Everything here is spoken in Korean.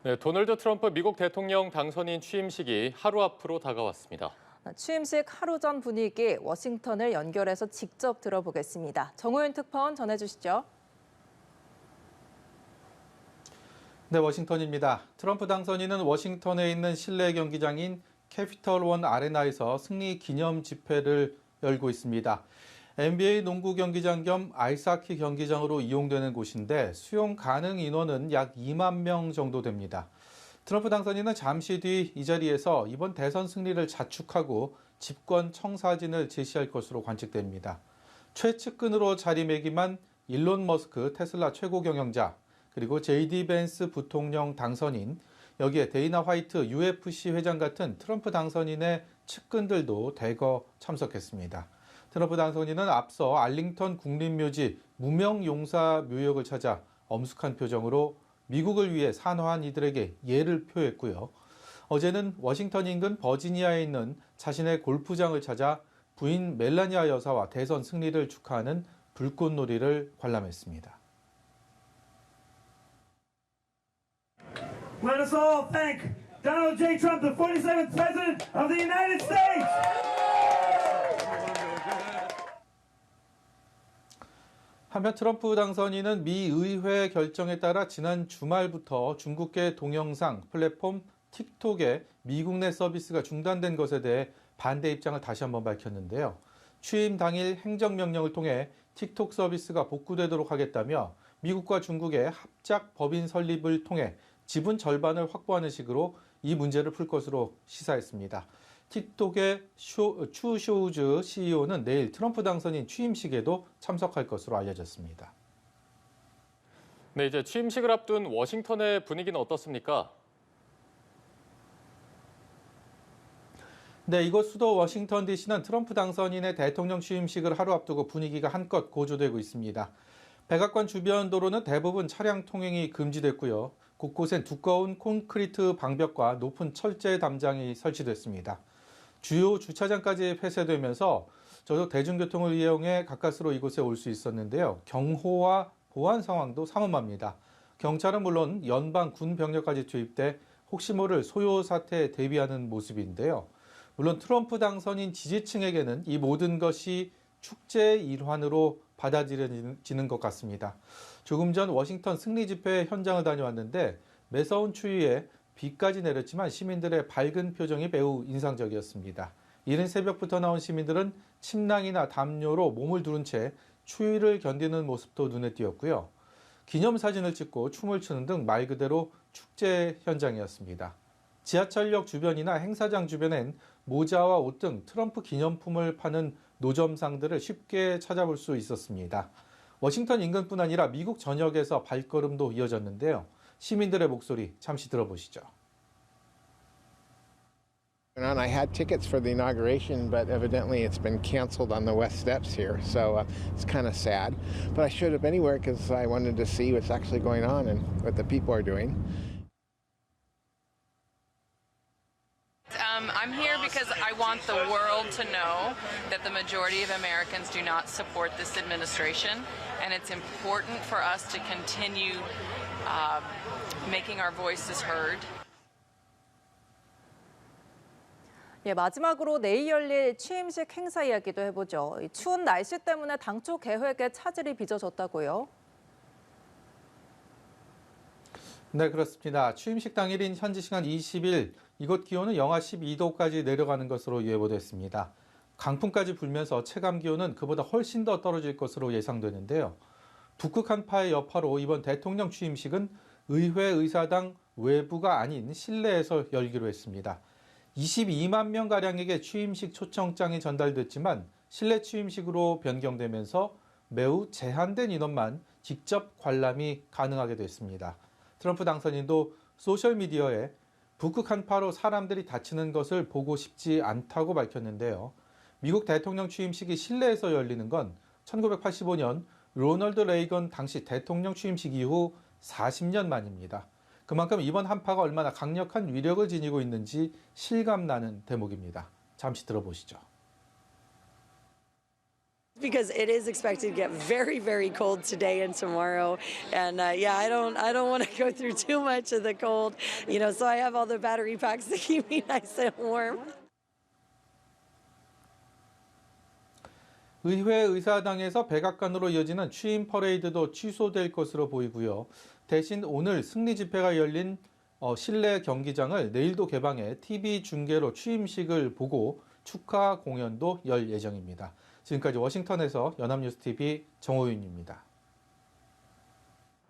네, 도널드 트럼프 미국 대통령 당선인 취임식이 하루 앞으로 다가왔습니다. 취임식 하루 전 분위기 워싱턴을 연결해서 직접 들어보겠습니다. 정호윤 특파원 전해주시죠. 네, 워싱턴입니다. 트럼프 당선인은 워싱턴에 있는 실내 경기장인 캐피털 원 아레나에서 승리 기념 집회를 열고 있습니다. NBA 농구 경기장 겸 아이스하키 경기장으로 이용되는 곳인데 수용 가능 인원은 약 2만 명 정도 됩니다. 트럼프 당선인은 잠시 뒤 이 자리에서 이번 대선 승리를 자축하고 집권 청사진을 제시할 것으로 관측됩니다. 최측근으로 자리매김한 일론 머스크 테슬라 최고 경영자, 그리고 JD 벤스 부통령 당선인, 여기에 데이나 화이트 UFC 회장 같은 트럼프 당선인의 측근들도 대거 참석했습니다. 트럼프 당선인은 앞서 알링턴 국립묘지 무명용사 묘역을 찾아 엄숙한 표정으로 미국을 위해 산화한 이들에게 예를 표했고요. 어제는 워싱턴 인근 버지니아에 있는 자신의 골프장을 찾아 부인 멜라니아 여사와 대선 승리를 축하하는 불꽃놀이를 관람했습니다. Let us all thank Donald J. Trump, the 47th President of the United States. 한편 트럼프 당선인은 미 의회 결정에 따라 지난 주말부터 중국계 동영상 플랫폼 틱톡의 미국 내 서비스가 중단된 것에 대해 반대 입장을 다시 한번 밝혔는데요. 취임 당일 행정명령을 통해 틱톡 서비스가 복구되도록 하겠다며 미국과 중국의 합작 법인 설립을 통해 지분 절반을 확보하는 식으로 이 문제를 풀 것으로 시사했습니다. 틱톡의 추 쇼우즈 CEO는 내일 트럼프 당선인 취임식에도 참석할 것으로 알려졌습니다. 네, 이제 취임식을 앞둔 워싱턴의 분위기는 어떻습니까? 네, 이곳 수도 워싱턴 DC는 트럼프 당선인의 대통령 취임식을 하루 앞두고 분위기가 한껏 고조되고 있습니다. 백악관 주변 도로는 대부분 차량 통행이 금지됐고요. 곳곳엔 두꺼운 콘크리트 방벽과 높은 철제 담장이 설치됐습니다. 주요 주차장까지 폐쇄되면서 저도 대중교통을 이용해 가까스로 이곳에 올 수 있었는데요. 경호와 보안 상황도 삼엄합니다. 경찰은 물론 연방 군 병력까지 투입돼 혹시 모를 소요 사태에 대비하는 모습인데요. 물론 트럼프 당선인 지지층에게는 이 모든 것이 축제의 일환으로 받아들여지는 것 같습니다. 조금 전 워싱턴 승리 집회 현장을 다녀왔는데 매서운 추위에 비까지 내렸지만 시민들의 밝은 표정이 매우 인상적이었습니다. 이른 새벽부터 나온 시민들은 침낭이나 담요로 몸을 두른 채 추위를 견디는 모습도 눈에 띄었고요. 기념사진을 찍고 춤을 추는 등 말 그대로 축제 현장이었습니다. 지하철역 주변이나 행사장 주변엔 모자와 옷 등 트럼프 기념품을 파는 노점상들을 쉽게 찾아볼 수 있었습니다. 워싱턴 인근뿐 아니라 미국 전역에서 발걸음도 이어졌는데요. 시민들의 목소리 잠시 들어보시죠. I had tickets for the inauguration, but evidently it's been canceled on the west steps here, so it's kind of sad. But I showed up anywhere because I wanted to see what's actually going on and what the people are doing. I'm here because I want the world to know that the majority of Americans do not support this administration, and it's important for us to continue making our voices heard. 예, 마지막으로 내일 열릴 취임식 행사 이야기도 해보죠. 이 추운 날씨 때문에 당초 계획에 차질이 빚어졌다고요? 네, 그렇습니다. 취임식 당일인 현지 시간 20일 이곳 기온은 영하 12도까지 내려가는 것으로 예보됐습니다. 강풍까지 불면서 체감 기온은 그보다 훨씬 더 떨어질 것으로 예상되는데요. 북극 한파의 여파로 이번 대통령 취임식은 의회 의사당 외부가 아닌 실내에서 열기로 했습니다. 22만 명가량에게 취임식 초청장이 전달됐지만 실내 취임식으로 변경되면서 매우 제한된 인원만 직접 관람이 가능하게 됐습니다. 트럼프 당선인도 소셜미디어에 북극 한파로 사람들이 다치는 것을 보고 싶지 않다고 밝혔는데요. 미국 대통령 취임식이 실내에서 열리는 건 1985년 로널드 레이건 당시 대통령 취임식 이후 40년 만입니다. 그만큼 이번 한파가 얼마나 강력한 위력을 지니고 있는지 실감나는 대목입니다. 잠시 들어보시죠. Because it is expected to get very, very cold today and tomorrow, and I don't want to go through too much of the cold, so I have all the battery packs to keep me nice and warm. 의회 의사당에서 백악관으로 이어지는 취임 퍼레이드도 취소될 것으로 보이고요. 대신 오늘 승리 집회가 열린 실내 경기장을 내일도 개방해 TV 중계로 취임식을 보고 축하 공연도 열 예정입니다. 지금까지 워싱턴에서 연합뉴스TV 정호윤입니다.